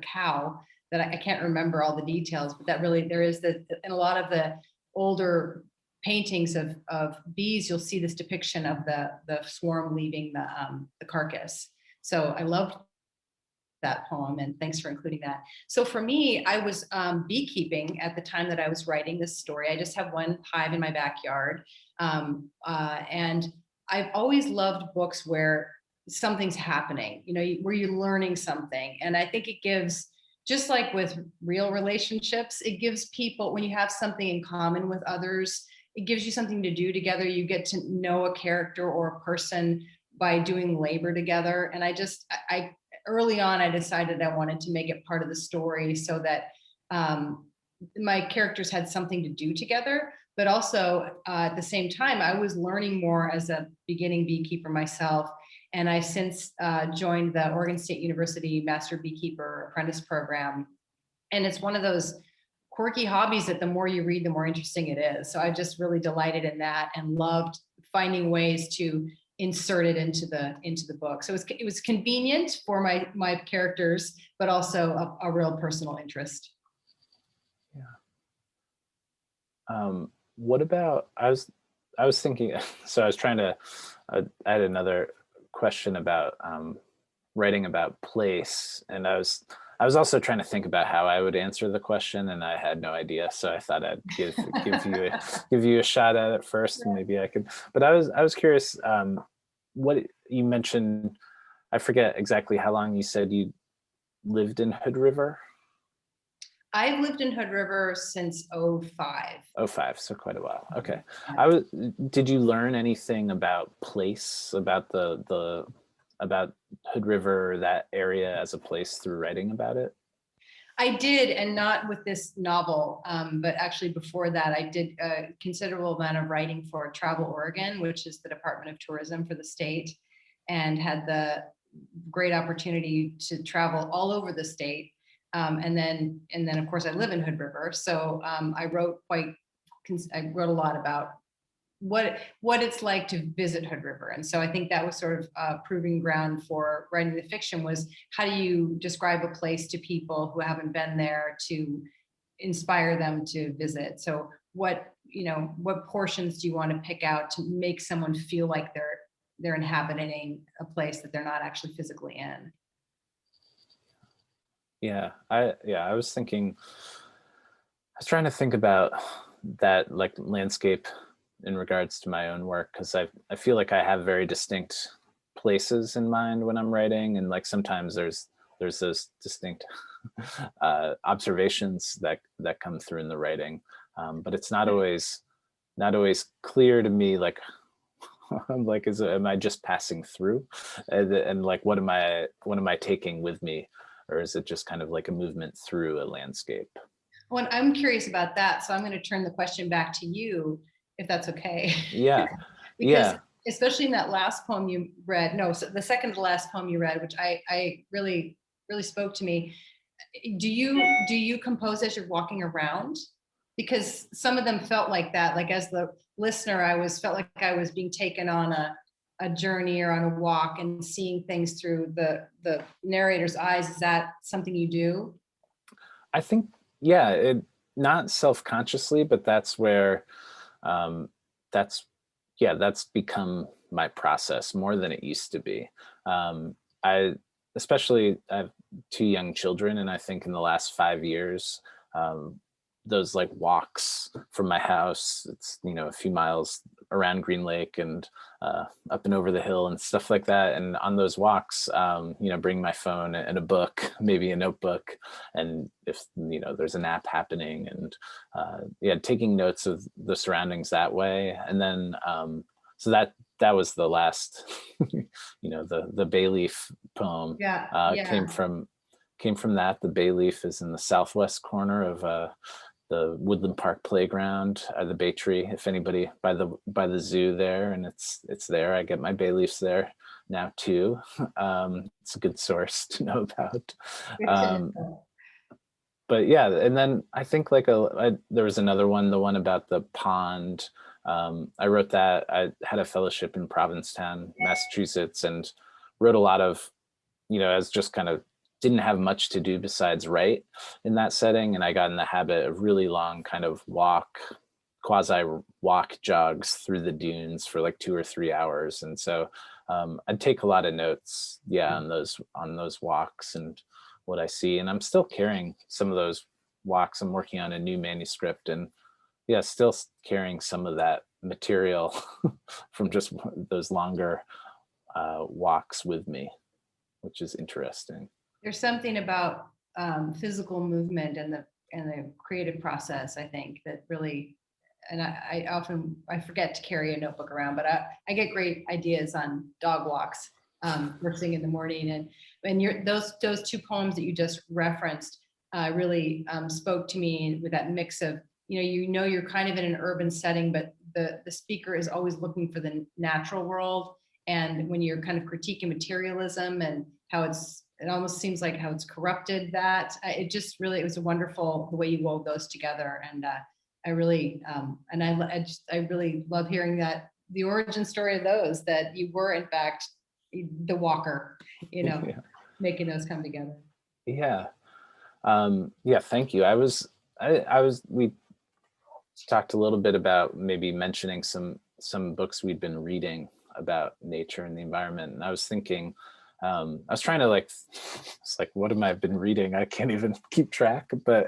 cow that I can't remember all the details, but that really, there is the, in a lot of the older paintings of bees, you'll see this depiction of the swarm leaving the carcass. So I loved that poem, and thanks for including that. So for me, I was beekeeping at the time that I was writing this story. I just have one hive in my backyard. And I've always loved books where something's happening, you know, where you're learning something. And I think it gives, just like with real relationships, it gives people, when you have something in common with others, it gives you something to do together. You get to know a character or a person by doing labor together. And I early on, I decided I wanted to make it part of the story so that my characters had something to do together, but also at the same time, I was learning more as a beginning beekeeper myself. And I since joined the Oregon State University Master Beekeeper Apprentice program. And it's one of those quirky hobbies that the more you read, the more interesting it is. So I just really delighted in that and loved finding ways to insert it into the book. So it was convenient for my characters, but also a real personal interest. yeah. What about, I was thinking, so I was trying to add another question about writing about place, and I was also trying to think about how I would answer the question, and I had no idea. So I thought I'd give you a shot at it first, and maybe I could. But I was curious. What you mentioned, I forget exactly how long you said you lived in Hood River. I've lived in Hood River since 2005. 2005, so quite a while. Okay. Yeah. Did you learn anything about place, about about Hood River, that area as a place, through writing about it? I did, and not with this novel, but actually before that, I did a considerable amount of writing for Travel Oregon, which is the Department of Tourism for the state, and had the great opportunity to travel all over the state. And then of course I live in Hood River, so I wrote a lot about what it's like to visit Hood River. And so I think that was sort of proving ground for writing the fiction, was how do you describe a place to people who haven't been there to inspire them to visit? So what portions do you want to pick out to make someone feel like they're inhabiting a place that they're not actually physically in? Yeah, I was thinking, I was trying to think about that, like, landscape in regards to my own work, because I feel like I have very distinct places in mind when I'm writing, and like sometimes there's those distinct observations that come through in the writing, but it's not always clear to me, like I'm like, am I just passing through, and like what am I taking with me, or is it just kind of like a movement through a landscape? Well, I'm curious about that, so I'm going to turn the question back to you, if that's okay. Yeah. Because Yeah. especially in that last poem you read, no, so the second to last poem you read, which I really spoke to me. Do you compose as you're walking around? Because some of them felt like that. Like as the listener, felt like I was being taken on a journey or on a walk and seeing things through the narrator's eyes. Is that something you do? I think, yeah, not self-consciously, but that's where that's become my process more than it used to be. I especially I have 2 young children, and I think in the last 5 years, those like walks from my house, it's, you know, a few miles around Green Lake and up and over the hill and stuff like that. And on those walks, you know, bring my phone and a book, maybe a notebook, and if, you know, there's a nap happening, and yeah, taking notes of the surroundings that way. And then so that was the last, you know, the bay leaf poem Yeah, came from that. The bay leaf is in the southwest corner of the Woodland Park playground, the Bay Tree. If anybody by the zoo there, and it's there. I get my bay leaves there now too. It's a good source to know about. But yeah, and then I think like there was another one, the one about the pond. I wrote that. I had a fellowship in Provincetown, Massachusetts, and wrote a lot of, you know, as just kind of didn't have much to do besides write in that setting. And I got in the habit of really long kind of quasi walk jogs through the dunes for like 2 or 3 hours. And so I'd take a lot of notes, yeah, on those walks and what I see. And I'm still carrying some of those walks. I'm working on a new manuscript, and yeah, still carrying some of that material from just those longer walks with me, which is interesting. There's something about physical movement and the creative process, I think, that really, and I often forget to carry a notebook around, but I get great ideas on dog walks first thing in the morning. And those 2 poems that you just referenced really spoke to me with that mix of, you know, you're kind of in an urban setting, but the speaker is always looking for the natural world. And when you're kind of critiquing materialism and how it almost seems like how it's corrupted that, it was a wonderful the way you wove those together. And I really love hearing that the origin story of those, that you were in fact the walker, you know, yeah, making those come together. Yeah. Yeah, thank you. We talked a little bit about maybe mentioning some books we'd been reading about nature and the environment. And I was thinking, I was trying to it's like, what have I been reading? I can't even keep track, but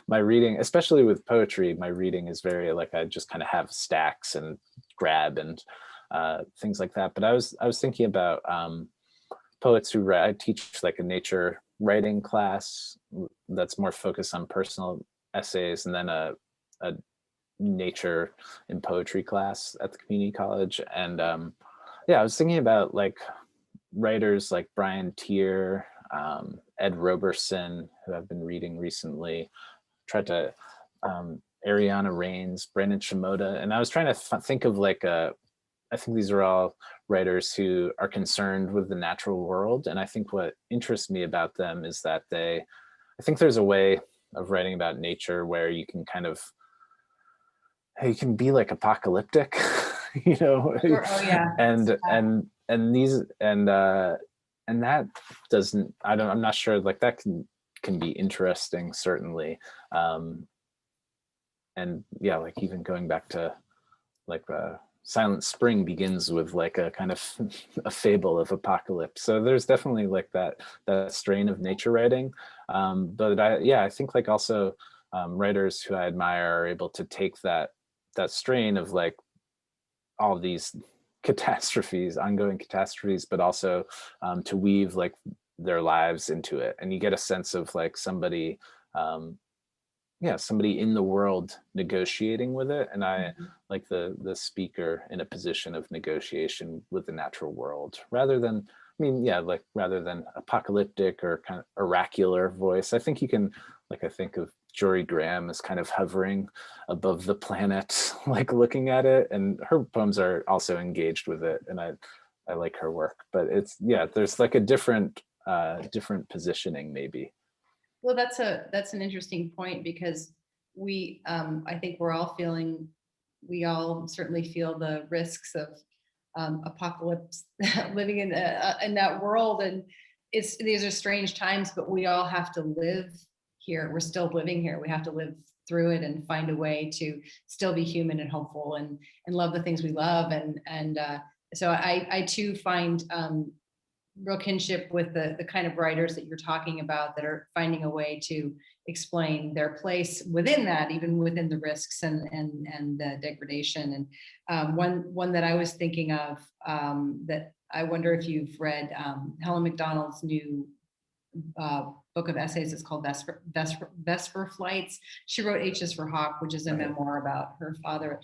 my reading, especially with poetry, my reading is very I just kind of have stacks and grab and things like that. But I was thinking about poets who write. I teach like a nature writing class that's more focused on personal essays, and then a nature and poetry class at the community college. And yeah, I was thinking about writers like Brian Tier, Ed Roberson, who I've been reading recently, tried to Ariana Reigns, Brandon Shimoda, and I was trying to think of I think these are all writers who are concerned with the natural world. And I think what interests me about them is that I think there's a way of writing about nature where you can you can be apocalyptic, you know. Sure. Oh yeah. And that doesn't, I'm not sure, that can be interesting, certainly. And yeah, even going back to Silent Spring begins with a kind of a fable of apocalypse. So there's definitely that strain of nature writing. But I think also writers who I admire are able to take that strain of all these catastrophes, ongoing catastrophes, but also to weave their lives into it. And you get a sense of somebody, somebody in the world negotiating with it. And I like the speaker in a position of negotiation with the natural world, rather than apocalyptic or kind of oracular voice. I think you can, I think of Jory Graham as kind of hovering above the planet, looking at it, and her poems are also engaged with it. And I like her work, but there's a different positioning maybe. Well, that's an interesting point, because I think we all certainly feel the risks of apocalypse, living in that world. And these are strange times, but we all have to live here. We're still living here. We have to live through it and find a way to still be human and hopeful and love the things we love. And so I too find real kinship with the kind of writers that you're talking about that are finding a way to explain their place within that, even within the risks and the degradation. And one that I was thinking of that I wonder if you've read, Helen McDonald's new book of essays is called Vesper Flights. She wrote H is for Hawk, which is a memoir about her father.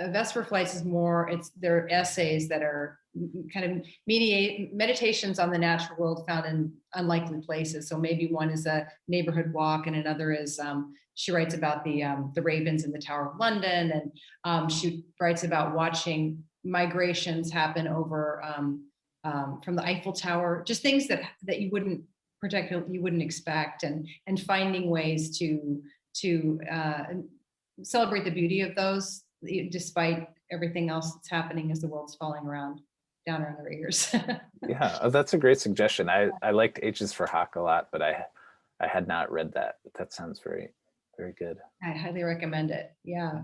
Vesper Flights is more, they're essays that are kind of meditations on the natural world found in unlikely places. So maybe one is a neighborhood walk, and another is she writes about the ravens in the Tower of London, and she writes about watching migrations happen over from the Eiffel Tower, just things that you wouldn't expect, and finding ways to celebrate the beauty of those, despite everything else that's happening as the world's falling down around our ears. Yeah, oh, that's a great suggestion. I liked H's for Hawk a lot, but I had not read that. That sounds very, very good. I highly recommend it. Yeah.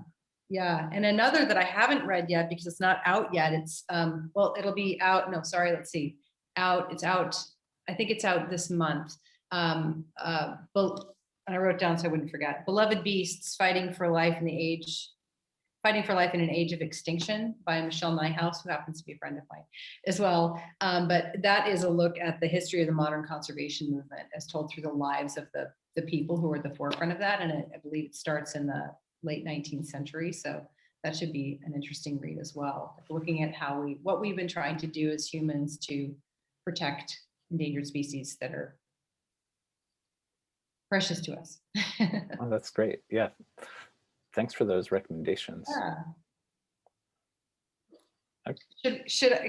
Yeah. And another that I haven't read yet because it's not out yet. It's well, it'll be out. No, sorry, let's see. It's out. I think it's out this month. And I wrote down so I wouldn't forget. Beloved Beasts, Fighting for Life in an Age of Extinction by Michelle Nyhouse, who happens to be a friend of mine as well. But that is a look at the history of the modern conservation movement as told through the lives of the people who are at the forefront of that. And I believe it starts in the late 19th century. So that should be an interesting read as well. Looking at what we've been trying to do as humans to protect endangered species that are precious to us. Oh, that's great. Yeah. Thanks for those recommendations. Yeah.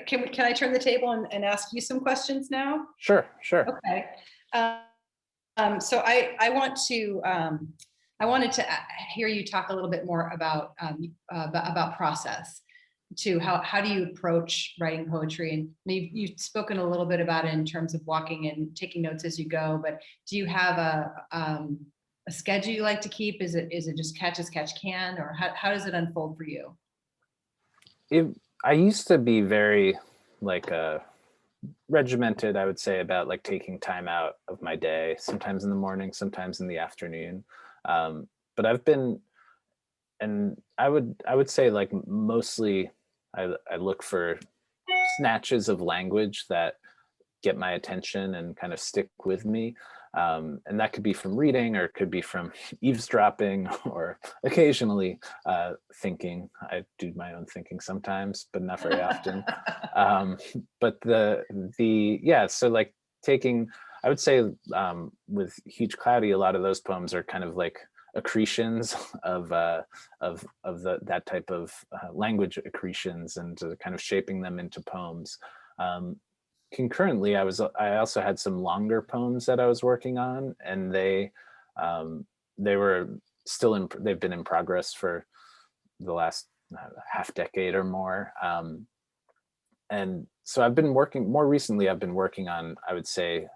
Can I turn the table and ask you some questions now? Sure. Okay. So I wanted to hear you talk a little bit more about process. How do you approach writing poetry? And you've spoken a little bit about it in terms of walking and taking notes as you go, but do you have a schedule you like to keep? Is it just catch as catch can, or how does it unfold for you? I used to be very regimented, I would say, about like taking time out of my day, sometimes in the morning, sometimes in the afternoon. But I've been, and I would say like mostly I look for snatches of language that get my attention and kind of stick with me. And that could be from reading, or it could be from eavesdropping, or occasionally thinking. I do my own thinking sometimes, but not very often. But so like taking, I would say with Huge Cloudy, a lot of those poems are kind of like accretions of that type of language accretions, and kind of shaping them into poems. Concurrently, I also had some longer poems that I was working on, and they were still they've been in progress for the last half decade or more. And so I've been working more recently. I've been working on, I would say,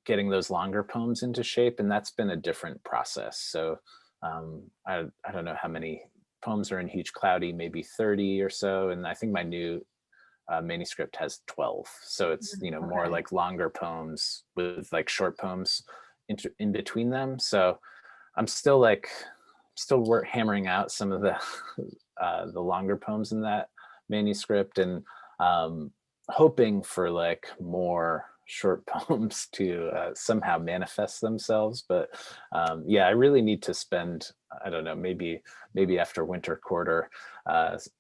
getting those longer poems into shape, and that's been a different process. So I don't know how many poems are in Huge Cloudy, maybe 30 or so, and I think my new manuscript has 12. So it's, more like longer poems with like short poems in between them. So I'm still hammering out some of the longer poems in that manuscript, and hoping for like more short poems to somehow manifest themselves. But I really need to spend, I don't know, maybe after winter quarter,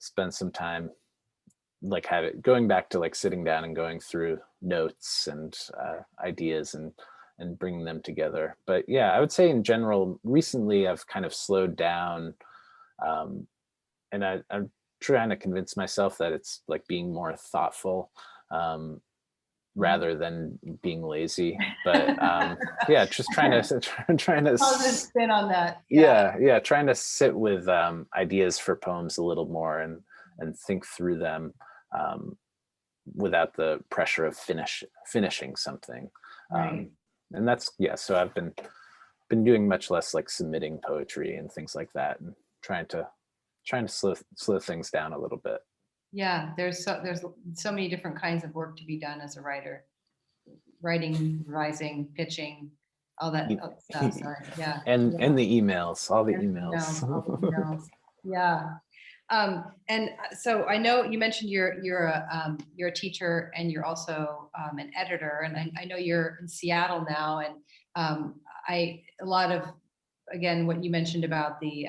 spend some time like going back to like sitting down and going through notes and ideas and bringing them together. But yeah, I would say in general, recently I've kind of slowed down, and I'm trying to convince myself that it's like being more thoughtful rather than being lazy. But just trying to positive spin on that. Yeah, trying to sit with ideas for poems a little more, and think through them without the pressure of finishing something. Right. And that's, so I've been doing much less like submitting poetry and things like that, and trying to slow things down a little bit. Yeah, there's so many different kinds of work to be done as a writer. Writing, revising, pitching, all that stuff. So yeah. And the emails, all the And emails. all the emails. Yeah. And so I know you mentioned you're a teacher and you're also an editor, and I know you're in Seattle now, and a lot of, again, what you mentioned about the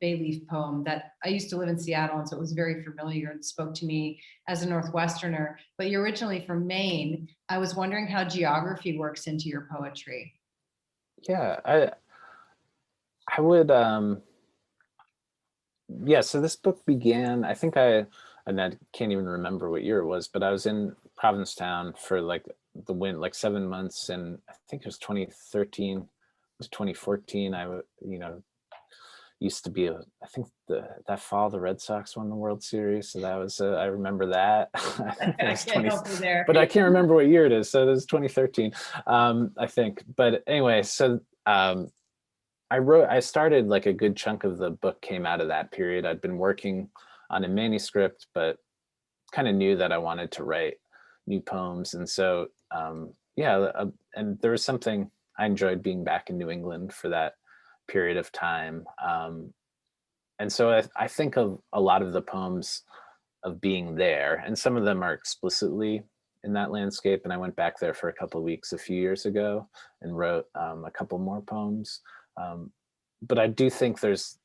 Bayleaf poem, that I used to live in Seattle, and so it was very familiar and spoke to me as a Northwesterner. But you're originally from Maine. I was wondering how geography works into your poetry. Yeah, I would yeah, so this book began, and I can't even remember what year it was, but I was in Provincetown for like like 7 months, and I think it was 2013, it was 2014. Used to be I think that fall the Red Sox won the World Series, so that was I remember that. I can't help you there. But I can't remember what year it is, so it was 2013, I think. But anyway, so I started, like, a good chunk of the book came out of that period. I'd been working on a manuscript, but kind of knew that I wanted to write new poems. And so, and there was something, I enjoyed being back in New England for that period of time. And so I think of a lot of the poems of being there, and some of them are explicitly in that landscape. And I went back there for a couple of weeks a few years ago and wrote a couple more poems. But I do think there's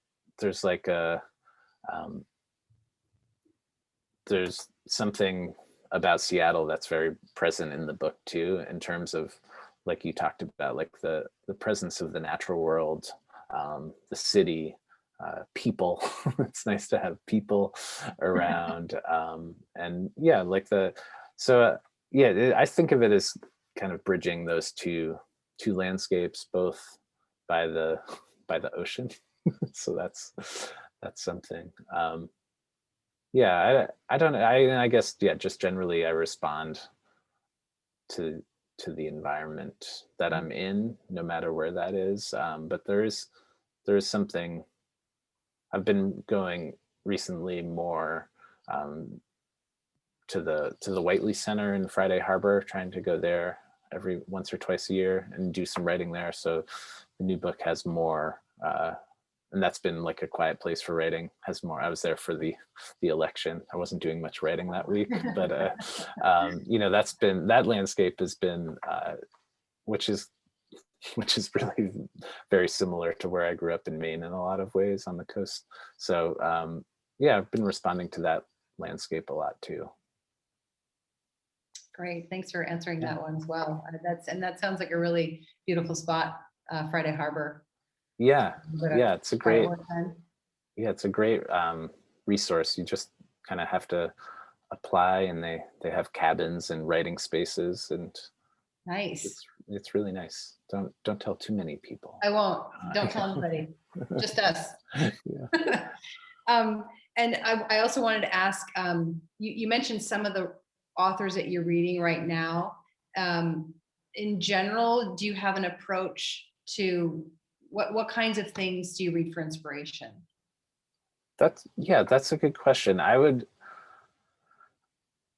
like there's something about Seattle that's very present in the book too, in terms of, like you talked about, like the presence of the natural world, the city, people. It's nice to have people around, and yeah, like I think of it as kind of bridging those two landscapes, both by the ocean. So that's something. I don't know. I guess, yeah, just generally I respond to the environment that I'm in, no matter where that is. But there is something. I've been going recently more to the Whiteley Center in Friday Harbor, trying to go there every once or twice a year and do some writing there. So the new book has more, and that's been like a quiet place for writing, has more. I was there for the election. I wasn't doing much writing that week, but that landscape has been, which is really very similar to where I grew up in Maine in a lot of ways, on the coast. So I've been responding to that landscape a lot too. Great, thanks for answering that one as well. That sounds like a really beautiful spot, Friday Harbor. It's a great resource. You just kind of have to apply, and they have cabins and writing spaces, and nice. It's really nice. Don't tell too many people. I won't. Don't tell anybody. Just us. Yeah. And I also wanted to ask, you mentioned some of the authors that you're reading right now. In general, do you have an approach to what kinds of things do you read for inspiration? That's a good question. I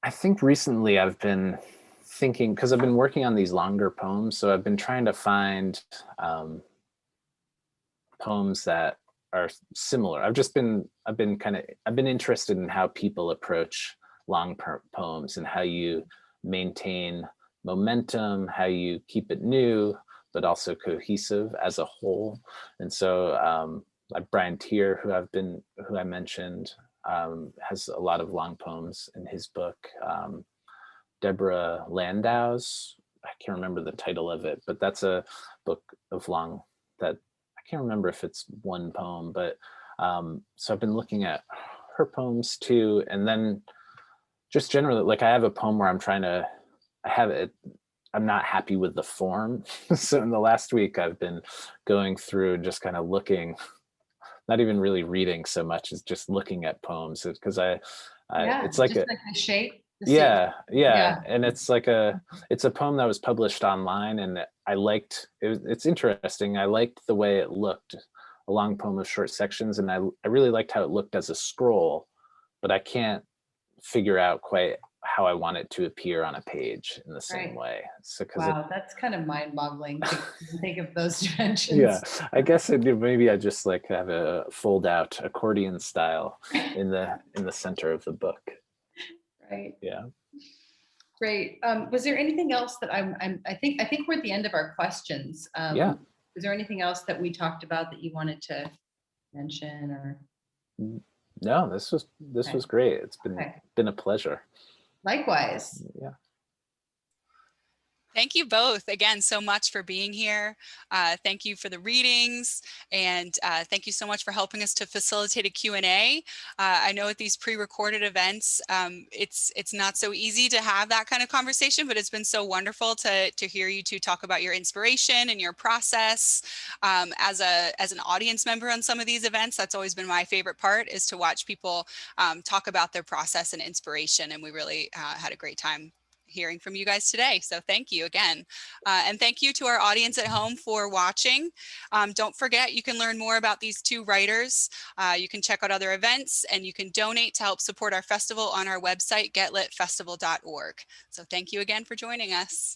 think recently I've been thinking, because I've been working on these longer poems, so I've been trying to find poems that are similar. I've been interested in how people approach long poems, and how you maintain momentum, how you keep it new but also cohesive as a whole. And so like Brian Tier, who I mentioned, has a lot of long poems in his book. Deborah Landau's, I can't remember the title of it, but that's a book of long that I can't remember if it's one poem, but so I've been looking at her poems too. And then just generally, like, I have a poem where I'm not happy with the form. So in the last week, I've been going through and just kind of looking, not even really reading so much as just looking at poems, because it's like the shape. Yeah. And it's a poem that was published online, and I liked it. It's interesting. I liked the way it looked, a long poem of short sections, and I really liked how it looked as a scroll, but I can't figure out quite how I want it to appear on a page in the same Right. way. So, because Wow, that's kind of mind-boggling to think of those dimensions. yeah, I guess maybe I just like have a fold out accordion style in the center of the book. Right. Yeah. Great. Was there anything else that I think we're at the end of our questions. Yeah. Is there anything else that we talked about that you wanted to mention or? No, this was Okay. great. It's Okay. been a pleasure. Likewise. Yeah. Thank you both again so much for being here. Thank you for the readings, and thank you so much for helping us to facilitate a Q&A. I know at these pre-recorded events, it's not so easy to have that kind of conversation, but it's been so wonderful to hear you two talk about your inspiration and your process. As an audience member on some of these events, that's always been my favorite part, is to watch people talk about their process and inspiration, and we really had a great time hearing from you guys today. So thank you again. And thank you to our audience at home for watching. Don't forget, you can learn more about these two writers. You can check out other events, and you can donate to help support our festival on our website, getlitfestival.org. So thank you again for joining us.